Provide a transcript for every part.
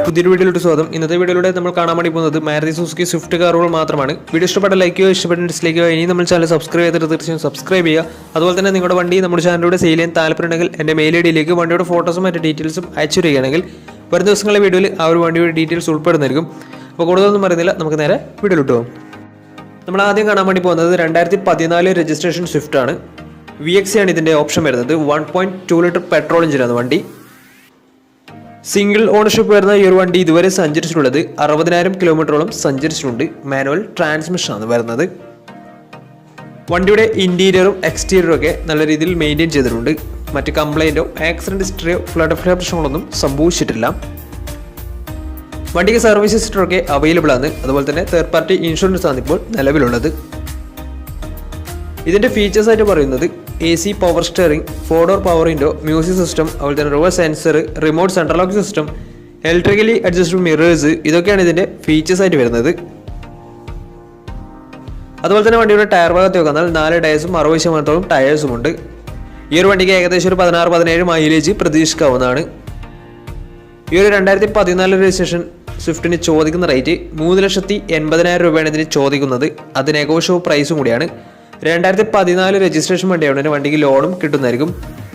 പുതിയൊരു വീഡിയോയിലോട്ട് സ്വാഗതം. ഇന്നത്തെ വീഡിയോയിലൂടെ നമ്മൾ കാണാൻ വേണ്ടി പോകുന്നത് മാരുതി സുസുക്കി സ്വിഫ്റ്റ് കാറുകൾ മാത്രമാണ്. വീഡിയോ ഇഷ്ടപ്പെട്ട ലൈക്ക് ചെയ്യുക, ഇഷ്ടപ്പെട്ട ഡിസ്ലൈക്ക് ചെയ്യുക. ഇനി നമ്മൾ ചാനൽ സബ്സ്ക്രൈബ് ചെയ്തിട്ട് തീർച്ചയായും സബ്സ്ക്രൈബ് ചെയ്യുക. അതുപോലെ തന്നെ നിങ്ങളുടെ വണ്ടി നമ്മുടെ ചാനലിലൂടെ സെയിൽ ചെയ്യാൻ താല്പര്യമുണ്ടെങ്കിൽ എൻ്റെ മെയിൽ ഐഡിയിലേക്ക് വണ്ടിയുടെ ഫോട്ടോസും മറ്റു ഡീറ്റെയിൽസും അയച്ചു തരികയാണെങ്കിൽ വരും ദിവസങ്ങളിലെ വീഡിയോയിൽ ആ ഒരു വണ്ടിയുടെ ഡീറ്റെയിൽസ് ഉൾപ്പെടുന്നതായിരിക്കും. അപ്പോൾ കൂടുതലൊന്നും പറയുന്നില്ല, നമുക്ക് നേരെ വീഡിയോയിലോട്ട് പോകും. നമ്മൾ ആദ്യം കാണാൻ വേണ്ടി പോകുന്നത് 2014 രജിസ്ട്രേഷൻ സ്വിഫ്റ്റ് ആണ്. VXC ആണ് ഇതിൻ്റെ ഓപ്ഷൻ വരുന്നത്. 1.2 ലിറ്റർ പെട്രോൾ എഞ്ചിനാണ് വണ്ടി. സിംഗിൾ ഓണർഷിപ്പ് വരുന്ന ഈ ഒരു വണ്ടി ഇതുവരെ സഞ്ചരിച്ചിട്ടുള്ളത് 60,000 കിലോമീറ്ററോളം സഞ്ചരിച്ചിട്ടുണ്ട്. മാനുവൽ ട്രാൻസ്മിഷൻ ആണ് വരുന്നത്. വണ്ടിയുടെ ഇന്റീരിയറും എക്സ്റ്റീരിയറും ഒക്കെ നല്ല രീതിയിൽ മെയിൻറ്റെയിൻ ചെയ്തിട്ടുണ്ട്. മറ്റ് കംപ്ലൈൻറ്റോ ആക്സിഡന്റ് ഹിസ്റ്ററിയോ ഫ്ലഡ് പ്രശ്നങ്ങളൊന്നും സംഭവിച്ചിട്ടില്ല. വണ്ടിക്ക് സർവീസ് ഹിസ്റ്ററൊക്കെ അവൈലബിൾ ആണ്. അതുപോലെ തന്നെ തേർഡ് പാർട്ടി ഇൻഷുറൻസ് ആണ് ഇപ്പോൾ നിലവിലുള്ളത്. ഇതിൻ്റെ ഫീച്ചേഴ്സ് ആയിട്ട് പറയുന്നത് AC power steering, 4 door power window, music system, അതുപോലെ തന്നെ reverse sensor, remote central lock system, electrically adjustable mirrors, ഇതൊക്കെയാണ് ഇതിൻ്റെ ഫീച്ചേഴ്സ് ആയിട്ട് വരുന്നത്. അതുപോലെ തന്നെ വണ്ടിയുടെ ടയർ ഭാഗത്ത് നോക്കിയാൽ 4 ടയേഴ്സും 60% ടയേഴ്സും ഉണ്ട്. ഈ ഒരു വണ്ടിക്ക് ഏകദേശം ഒരു 16-17 മൈലേജ് പ്രതീക്ഷിക്കാവുന്നതാണ്. ഈ ഒരു 2014 രജിസ്ട്രേഷൻ സ്വിഫ്റ്റിന് ചോദിക്കുന്ന റേറ്റ് 3,80,000 രൂപയാണ് ഇതിന് ചോദിക്കുന്നത്. അത് നെഗോഷ്യബിൾ പ്രൈസും കൂടിയാണ്. 2014 രജിസ്ട്രേഷൻ വണ്ടിയാണ്. വണ്ടിക്ക് ലോണും കിട്ടുന്നതായിരിക്കും.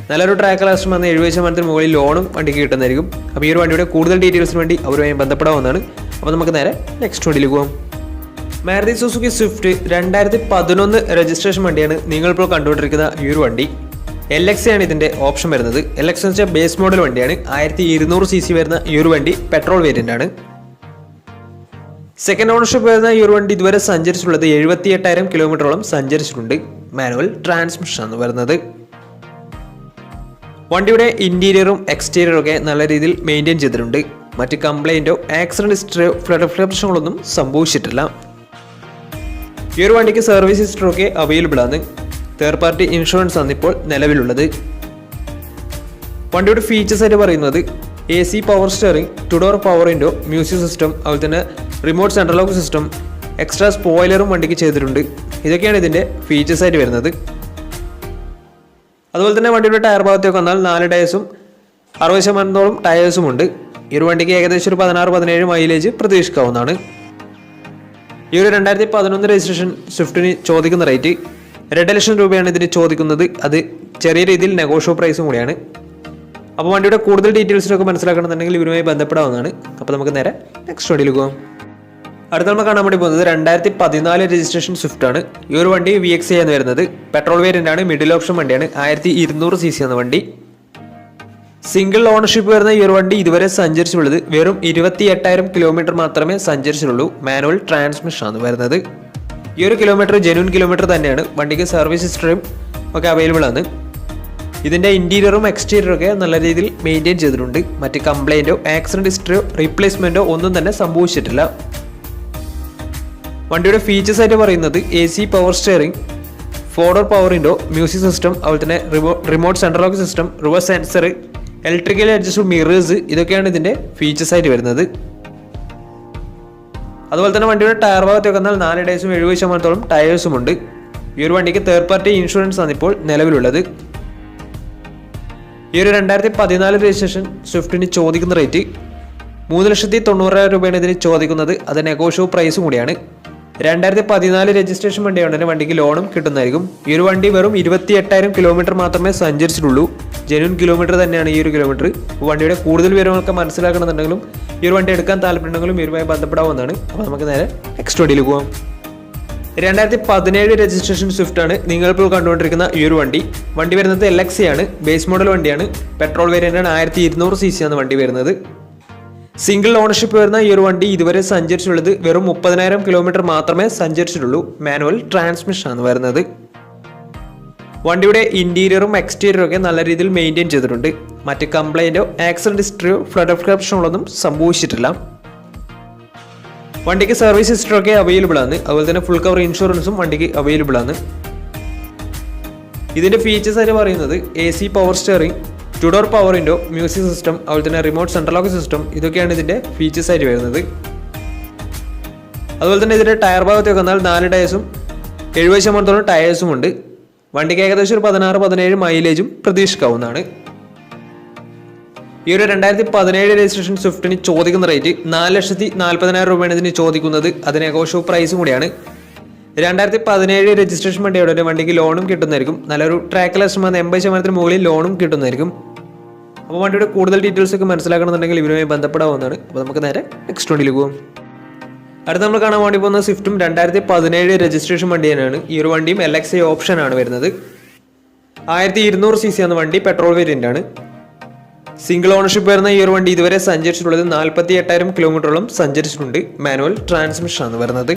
നല്ലൊരു ട്രാക്ക് ലാസ്റ്റ് വന്ന് 70% മുകളിൽ ലോണും വണ്ടിക്ക് കിട്ടുന്നതായിരിക്കും. അപ്പോൾ ഈ ഒരു വണ്ടിയുടെ കൂടുതൽ ഡീറ്റെയിൽസിന് വേണ്ടി അവരുമായി ബന്ധപ്പെടാവുന്നതാണ്. അപ്പോൾ നമുക്ക് നേരെ നെക്സ്റ്റ് വണ്ടിയിലേക്ക് പോകാം. മാരുതി സുസുക്കി സ്വിഫ്റ്റ് 2011 രജിസ്ട്രേഷൻ വണ്ടിയാണ് നിങ്ങളിപ്പോൾ കണ്ടുകൊണ്ടിരിക്കുന്ന ഈ ഒരു വണ്ടി. LXC ആണ് ഇതിൻ്റെ ഓപ്ഷൻ വരുന്നത്. LX എന്ന് വെച്ചാൽ ബേസ് മോഡൽ വണ്ടിയാണ്. 1200 cc വരുന്ന ഈ ഒരു വണ്ടി പെട്രോൾ വേരിയൻ്റ് ആണ്. സെക്കൻഡ് ഓണർഷിപ്പ് വരുന്ന ഈ ഒരു വണ്ടി ഇതുവരെ സഞ്ചരിച്ചിട്ടുള്ളത് 78,000 കിലോമീറ്ററോളം സഞ്ചരിച്ചിട്ടുണ്ട്. മാനുവൽ ട്രാൻസ്മിഷൻ ആണ് വരുന്നത്. വണ്ടിയുടെ ഇന്റീരിയറും എക്സ്റ്റീരിയറും ഒക്കെ നല്ല രീതിയിൽ മെയിൻറ്റെയിൻ ചെയ്തിട്ടുണ്ട്. മറ്റ് കംപ്ലൈൻറ്റോ ആക്സിഡന്റ് ഹിസ്റ്ററിയോ ഫ്ലഡ് പ്രശ്നങ്ങളൊന്നും സംഭവിച്ചിട്ടില്ല. ഈ ഒരു വണ്ടിക്ക് സർവീസ് ഹിസ്റ്ററൊക്കെ അവൈലബിൾ ആണ്. തേർഡ് പാർട്ടി ഇൻഷുറൻസ് ആണ് ഇപ്പോൾ നിലവിലുള്ളത്. വണ്ടിയുടെ ഫീച്ചേഴ്സ് ആയിട്ട് പറയുന്നത് AC power steering, 2 door power window, music system, അതുപോലെ തന്നെ remote central lock system, extra സ്പോയിലറും വണ്ടിക്ക് ചെയ്തിട്ടുണ്ട്. ഇതൊക്കെയാണ് ഇതിൻ്റെ ഫീച്ചേഴ്സ് ആയിട്ട് വരുന്നത്. അതുപോലെ തന്നെ വണ്ടിയുടെ ടയർ ഭാഗത്തേക്ക് വന്നാൽ 4 ടയേഴ്സും 60% ടയേഴ്സും ഉണ്ട്. ഈ ഒരു വണ്ടിക്ക് ഏകദേശം ഒരു 16-17 മൈലേജ് പ്രതീക്ഷിക്കാവുന്നതാണ്. ഈ ഒരു 2011 രജിസ്ട്രേഷൻ സ്വിഫ്റ്റിന് ചോദിക്കുന്ന റേറ്റ് 2 ലക്ഷം രൂപയാണ് ഇതിന് ചോദിക്കുന്നത്. അത് ചെറിയ രീതിയിൽ നെഗോഷ്യബിൾ പ്രൈസും കൂടിയാണ്. അപ്പോൾ വണ്ടിയുടെ കൂടുതൽ ഡീറ്റെയിൽസിനൊക്കെ മനസ്സിലാക്കണമെന്നുണ്ടെങ്കിൽ ഇവരുമായി ബന്ധപ്പെടാവുന്നതാണ്. അപ്പോൾ നമുക്ക് നേരെ നെക്സ്റ്റ് വണ്ടിയിൽ പോകാം. അടുത്ത നമ്മൾ കാണാൻ വേണ്ടി പോകുന്നത് 2014 രജിസ്ട്രേഷൻ സ്വിഫ്റ്റ് ആണ്. ഈ ഒരു വണ്ടി VXC ആണ് വരുന്നത്. പെട്രോൾ വേരിയൻ്റ് ആണ്. മിഡിൽ ഓപ്ഷൻ വണ്ടിയാണ്. 1200 cc എന്ന വണ്ടി. സിംഗിൾ ഓണർഷിപ്പ് വരുന്ന ഈ ഒരു വണ്ടി ഇതുവരെ സഞ്ചരിച്ചിട്ടുള്ളത് വെറും 28,000 കിലോമീറ്റർ മാത്രമേ സഞ്ചരിച്ചിട്ടുള്ളൂ. മാനുവൽ ട്രാൻസ്മിഷൻ ആണ് വരുന്നത്. ഈ ഒരു കിലോമീറ്റർ ജെന്യൂൻ കിലോമീറ്റർ തന്നെയാണ്. വണ്ടിക്ക് സർവീസ് ഹിസ്റ്ററിയും ഒക്കെ അവൈലബിൾ ആണ്. ഇതിൻ്റെ ഇന്റീരിയറും എക്സ്റ്റീരിയറും ഒക്കെ നല്ല രീതിയിൽ മെയിൻറ്റെയിൻ ചെയ്തിട്ടുണ്ട്. മറ്റ് കംപ്ലൈൻറ്റോ ആക്സിഡന്റ് ഹിസ്റ്ററിയോ റീപ്ലേസ്മെൻറ്റോ ഒന്നും തന്നെ സംഭവിച്ചിട്ടില്ല. വണ്ടിയുടെ ഫീച്ചേഴ്സ് ആയിട്ട് പറയുന്നത് AC power steering, 4 door power window, music system, അതുപോലെ തന്നെ remote central lock system, reverse sensor, electrically adjustable mirrors, ഇതൊക്കെയാണ് ഇതിൻ്റെ ഫീച്ചേഴ്സ് ആയിട്ട് വരുന്നത്. അതുപോലെ തന്നെ വണ്ടിയുടെ ടയർ ഭാഗത്തേക്ക് വന്നാൽ 4 ടയേഴ്സും 70% ടയേഴ്സും ഉണ്ട്. ഈ ഒരു വണ്ടിക്ക് തേർഡ് പാർട്ടി ഇൻഷുറൻസ് ആണ് ഇപ്പോൾ നിലവിലുള്ളത്. ഈ ഒരു 2014 രജിസ്ട്രേഷൻ സ്വിഫ്റ്റിന് ചോദിക്കുന്ന റേറ്റ് 3,90,000 രൂപയാണ് ഇതിന് ചോദിക്കുന്നത്. അത് നെഗോഷ്യബിൾ പ്രൈസും കൂടിയാണ്. 2014 രജിസ്ട്രേഷൻ വണ്ടിയാണ്. വണ്ടിക്ക് ലോണും കിട്ടുന്നതായിരിക്കും. ഈ ഒരു വണ്ടി വെറും 28,000 കിലോമീറ്റർ മാത്രമേ സഞ്ചരിച്ചിട്ടുള്ളൂ. ജെന്യൂൻ കിലോമീറ്റർ തന്നെയാണ് ഈ ഒരു കിലോമീറ്റർ. വണ്ടിയുടെ കൂടുതൽ വിവരങ്ങളൊക്കെ മനസ്സിലാക്കണമെന്നുണ്ടെങ്കിലും ഈ ഒരു വണ്ടി എടുക്കാൻ താല്പര്യമുണ്ടെങ്കിലും ഇവരുമായി ബന്ധപ്പെടാവുന്നതാണ്. അപ്പോൾ നമുക്ക് നേരെ നെക്സ്റ്റ് വണ്ടിയിൽ പോകാം. 2017 രജിസ്ട്രേഷൻ സ്വിഫ്റ്റ് ആണ് നിങ്ങളിപ്പോൾ കണ്ടുകൊണ്ടിരിക്കുന്ന ഈ ഒരു വണ്ടി. വണ്ടി വരുന്നത് LXC ആണ്. ബേസ് മോഡൽ വണ്ടിയാണ്. പെട്രോൾ വേരിയൻ്റ് ആണ്. 1200 cc ആണ് വണ്ടി വരുന്നത്. സിംഗിൾ ഓണർഷിപ്പ് വരുന്ന ഈ ഒരു വണ്ടി ഇതുവരെ സഞ്ചരിച്ചിട്ടുള്ളത് വെറും 30,000 കിലോമീറ്റർ മാത്രമേ സഞ്ചരിച്ചിട്ടുള്ളൂ. മാനുവൽ ട്രാൻസ്മിഷൻ ആണ് വരുന്നത്. വണ്ടിയുടെ ഇന്റീരിയറും എക്സ്റ്റീരിയറും ഒക്കെ നല്ല രീതിയിൽ മെയിൻറ്റെയിൻ ചെയ്തിട്ടുണ്ട്. മറ്റ് കംപ്ലൈൻറ്റോ ആക്സിഡന്റ് ഹിസ്റ്ററിയോ ഫ്ലഡ് പ്രശ്നങ്ങളൊന്നും സംഭവിച്ചിട്ടില്ല. വണ്ടിക്ക് സർവീസ് ഹിസ്റ്ററൊക്കെ അവൈലബിൾ ആണ്. അതുപോലെ തന്നെ ഫുൾ കവർ ഇൻഷുറൻസും വണ്ടിക്ക് അവൈലബിൾ ആണ്. ഇതിൻ്റെ ഫീച്ചേഴ്സ് ആയിട്ട് പറയുന്നത് AC power steering, 2 door power window, music system, അതുപോലെ തന്നെ റിമോട്ട് സെൻട്രൽ ലോക്ക് സിസ്റ്റം, ഇതൊക്കെയാണ് ഇതിൻ്റെ ഫീച്ചേഴ്സ് ആയിട്ട് വരുന്നത്. അതുപോലെ തന്നെ ഇതിൻ്റെ ടയർ ഭാഗത്തേക്ക് വന്നാൽ 4 ടയേഴ്സും 70% ടയേഴ്സും ഉണ്ട്. വണ്ടിക്ക് ഏകദേശം ഒരു 16-17 മൈലേജും പ്രതീക്ഷിക്കാവുന്നതാണ്. ഈ ഒരു 2017 രജിസ്ട്രേഷൻ സ്വിഫ്റ്റിന് ചോദിക്കുന്ന റേറ്റ് 4,40,000 രൂപയാണ് ഇതിന് ചോദിക്കുന്നത്. അതിന് നെഗോഷ്യബിൾ പ്രൈസും കൂടിയാണ്. 2017 രജിസ്ട്രേഷൻ വണ്ടിയുടെ വണ്ടിക്ക് ലോണും കിട്ടുന്നതായിരിക്കും. നല്ലൊരു ട്രാക്ക്ലെസ് 80% മുകളിൽ ലോണും കിട്ടുന്നതായിരിക്കും. അപ്പോൾ വണ്ടിയുടെ കൂടുതൽ ഡീറ്റെയിൽസ് ഒക്കെ മനസ്സിലാക്കണമെന്നുണ്ടെങ്കിൽ ഇവരുമായി ബന്ധപ്പെടാവുന്നതാണ്. അപ്പോൾ നമുക്ക് നേരെ നെക്സ്റ്റ് വണ്ടിയിൽ പോകും. അടുത്ത നമ്മൾ കാണാൻ വേണ്ടി പോകുന്ന സ്വിഫ്റ്റും 2017 രജിസ്ട്രേഷൻ വണ്ടി തന്നെയാണ്. ഈ ഒരു വണ്ടിയും LXI ഓപ്ഷനാണ് വരുന്നത്. 1200 cc എന്ന വണ്ടി പെട്രോൾ വേരിയൻ്റ് ആണ്. സിംഗിൾ ഓണർഷിപ്പ് വരുന്ന ഈ ഒരു വണ്ടി ഇതുവരെ സഞ്ചരിച്ചിട്ടുള്ളത് 48,000 കിലോമീറ്ററോളം സഞ്ചരിച്ചിട്ടുണ്ട്. മാനുവൽ ട്രാൻസ്മിഷൻ ആണ് വരുന്നത്.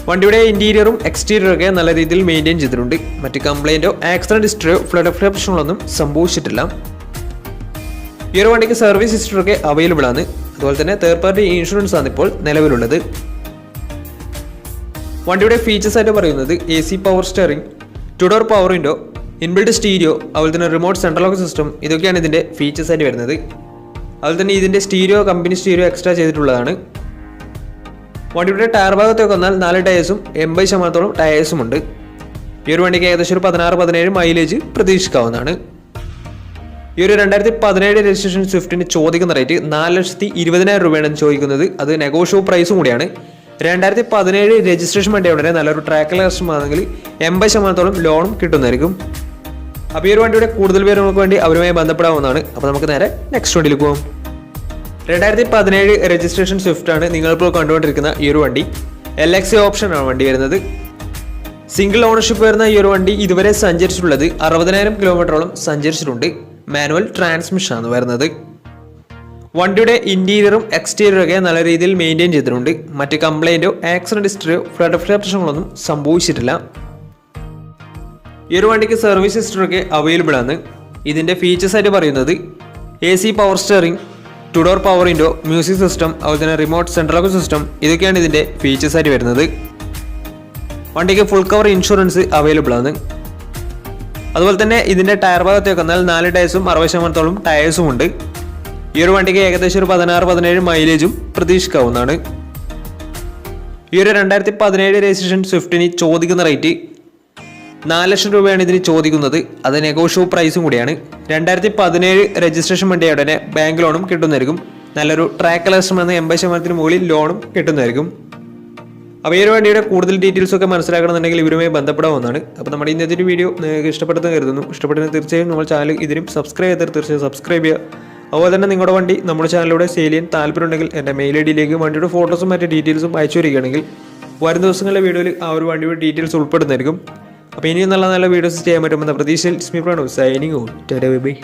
വണ്ടിയുടെ ഇന്റീരിയറും എക്സ്റ്റീരിയറും ഒക്കെ നല്ല രീതിയിൽ മെയിൻറ്റെയിൻ ചെയ്തിട്ടുണ്ട്. മറ്റ് കംപ്ലൈൻറ്റോ ആക്സിഡന്റ് ഹിസ്റ്ററിയോ ഫ്ലഡ് പ്രശ്നങ്ങളൊന്നും സംഭവിച്ചിട്ടില്ല. ഈ ഒരു വണ്ടിക്ക് സർവീസ് ഹിസ്റ്ററി ഒക്കെ അവൈലബിൾ ആണ്. അതുപോലെ തന്നെ തേർഡ് പാർട്ടി ഇൻഷുറൻസ് ആണ് ഇപ്പോൾ നിലവിലുള്ളത്. വണ്ടിയുടെ ഫീച്ചേഴ്സ് ആയിട്ട് പറയുന്നത് AC power steering, 2-door power window, inbuilt stereo, അതുപോലെ തന്നെ റിമോട്ട് സെൻട്രൽ ലോക്ക് സിസ്റ്റം, ഇതൊക്കെയാണ് ഇതിന്റെ ഫീച്ചേഴ്സ് ആയിട്ട് വരുന്നത്. അതുപോലെ തന്നെ ഇതിന്റെ സ്റ്റീരിയോ കമ്പനി സ്റ്റീരിയോ എക്സ്ട്രാ ചെയ്തിട്ടുള്ളതാണ്. വണ്ടിയുടെ ടയർ ഭാഗത്തൊക്കെ വന്നാൽ 4 ടയേഴ്സും 80% ടയേഴ്സും ഉണ്ട്. ഈ ഒരു വണ്ടിക്ക് ഏകദേശം ഒരു 16-17 മൈലേജ് പ്രതീക്ഷിക്കാവുന്നതാണ്. ഈ ഒരു 2017 രജിസ്ട്രേഷൻ സ്വിഫ്റ്റിന് ചോദിക്കുന്ന റേറ്റ് 4,20,000 രൂപയാണ് ചോദിക്കുന്നത്. അത് നെഗോഷ്യബിൾ പ്രൈസും കൂടിയാണ്. 2017 രജിസ്ട്രേഷൻ വണ്ടിയുടെ നല്ലൊരു ട്രാക്ക്ലെസ് ആണെങ്കിൽ 80% ലോണും കിട്ടുന്നതായിരിക്കും. അപ്പോൾ ഈ ഒരു വണ്ടിയുടെ കൂടുതൽ വിവരങ്ങൾക്ക് വേണ്ടി അവരുമായി ബന്ധപ്പെടാവുന്നതാണ്. അപ്പോൾ നമുക്ക് നേരെ നെക്സ്റ്റ് വണ്ടിയിൽ പോകും. 2017 രജിസ്ട്രേഷൻ സ്വിഫ്റ്റ് ആണ് നിങ്ങളിപ്പോൾ കണ്ടുകൊണ്ടിരിക്കുന്ന ഈ ഒരു വണ്ടി. LXI ഓപ്ഷനാണ് വണ്ടി വരുന്നത്. സിംഗിൾ ഓണർഷിപ്പ് വരുന്ന ഈ ഒരു വണ്ടി ഇതുവരെ സഞ്ചരിച്ചിട്ടുള്ളത് 60,000 കിലോമീറ്ററോളം സഞ്ചരിച്ചിട്ടുണ്ട്. മാനുവൽ ട്രാൻസ്മിഷൻ ആണ് വരുന്നത്. വണ്ടിയുടെ ഇന്റീരിയറും എക്സ്റ്റീരിയറും ഒക്കെ നല്ല രീതിയിൽ മെയിൻറ്റെയിൻ ചെയ്തിട്ടുണ്ട്. മറ്റ് കംപ്ലൈൻറ്റോ ആക്സിഡന്റ് ഹിസ്റ്ററിയോ ഫ്ലഡ് പ്രശ്നങ്ങളൊന്നും സംഭവിച്ചിട്ടില്ല. ഈ ഒരു വണ്ടിക്ക് സർവീസ് ഹിസ്റ്ററി ഒക്കെ അവൈലബിൾ ആണ്. ഇതിന്റെ ഫീച്ചേഴ്സ് ആയിട്ട് പറയുന്നത് AC power steering, 2-door power window, music system, അതുപോലെ തന്നെ റിമോട്ട് സെൻട്രൽ ലോക്ക് സിസ്റ്റം, ഇതൊക്കെയാണ് ഇതിന്റെ ഫീച്ചേഴ്സ് ആയിട്ട് വരുന്നത്. വണ്ടിക്ക് ഫുൾ കവർ ഇൻഷുറൻസ് അവൈലബിൾ ആണ്. അതുപോലെ തന്നെ ഇതിന്റെ ടയർ ഭാഗത്തേക്ക് വന്നാൽ 4 ടയേഴ്സും 60% ടയേഴ്സും ഉണ്ട്. ഈ ഒരു വണ്ടിക്ക് ഏകദേശം ഒരു 16-17 മൈലേജും പ്രതീക്ഷിക്കാവുന്നതാണ്. ഈ ഒരു 2017 രജിസ്ട്രേഷൻ സ്വിഫ്റ്റിന് ചോദിക്കുന്ന റേറ്റ് 4 ലക്ഷം രൂപയാണ് ഇതിന് ചോദിക്കുന്നത്. അത് നെഗോഷ്യബിൾ പ്രൈസും കൂടിയാണ്. 2017 രജിസ്ട്രേഷൻ വണ്ടിയുടെ ബാങ്ക് ലോണും കിട്ടുന്നതായിരിക്കും. നല്ലൊരു ട്രാക്ക്ലെസ് 80% മുകളിൽ ലോണും കിട്ടുന്നതായിരിക്കും. അപ്പോൾ ഈ ഒരു വണ്ടിയുടെ കൂടുതൽ ഡീറ്റെയിൽസ് ഒക്കെ മനസ്സിലാക്കണമെന്നുണ്ടെങ്കിൽ ഇവരുമായി ബന്ധപ്പെടാവുന്നതാണ്. അപ്പോൾ നമ്മുടെ ഇന്നത്തെ ഒരു വീഡിയോ നിങ്ങൾക്ക് ഇഷ്ടപ്പെട്ടെന്ന് കരുതുന്നു. ഇഷ്ടപ്പെട്ടെന്ന് തീർച്ചയായും നമ്മൾ ചാനൽ ഇതിനും സബ്സ്ക്രൈബ് ചെയ്താൽ തീർച്ചയായും സബ്സ്ക്രൈബ് ചെയ്യുക. അതുപോലെ തന്നെ നിങ്ങളുടെ വണ്ടി നമ്മുടെ ചാനലിലൂടെ സെയിൽ ചെയ്യാൻ താല്പര്യമുണ്ടെങ്കിൽ എൻ്റെ മെയിൽ ഐഡിയിലേക്ക് വണ്ടിയുടെ ഫോട്ടോസും മറ്റു ഡീറ്റെയിൽസും അയച്ചു വരികയാണെങ്കിൽ വരും ദിവസങ്ങളിലെ വീഡിയോയിൽ ആ ഒരു വണ്ടിയുടെ ഡീറ്റെയിൽസ് ഉൾപ്പെടുന്നതായിരിക്കും. അപ്പോൾ ഇനിയും നല്ല നല്ല വീഡിയോസ് ചെയ്യാൻ പറ്റുമെന്ന പ്രതീക്ഷയിൽ സ്മി Pranav signing on. Tata bye by.